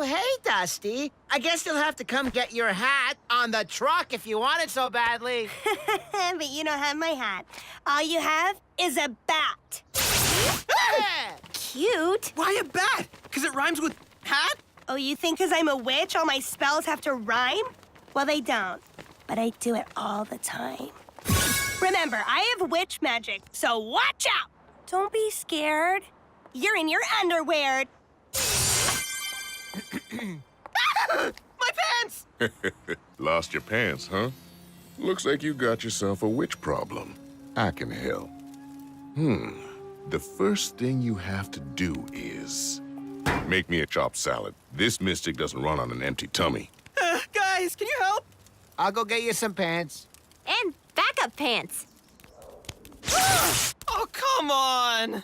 Oh, hey, Dusty. I guess you'll have to come get your hat on the truck if you want it so badly. But you don't have my hat. All you have is a bat. Cute. Why a bat? Because it rhymes with hat? Oh, you think because I'm a witch, all my spells have to rhyme? Well, they don't. But I do it all the time. Remember, I have witch magic, so watch out! Don't be scared. You're in your underwear. My pants! Lost your pants, huh? Looks like you got yourself a witch problem. I can help. The first thing you have to do is make me a chopped salad. This mystic doesn't run on an empty tummy. Guys, can you help? I'll go get you some pants. And backup pants. Oh, come on!